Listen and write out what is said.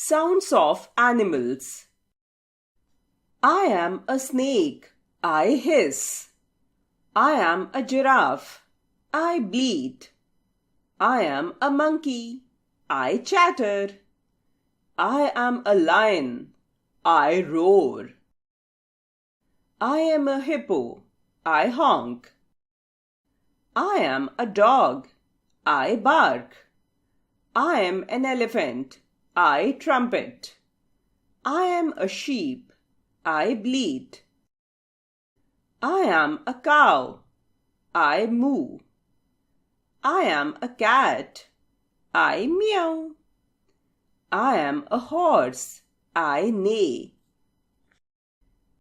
Sounds of animals. I am a snake. I hiss. I am a giraffe. I bleat. I am a monkey. I chatter. I am a lion. I roar. I am a hippo. I honk. I am a dog. I bark. I am an elephant. I trumpet. I am a sheep. I bleat. I am a cow. I moo. I am a cat. I meow. I am a horse. I neigh.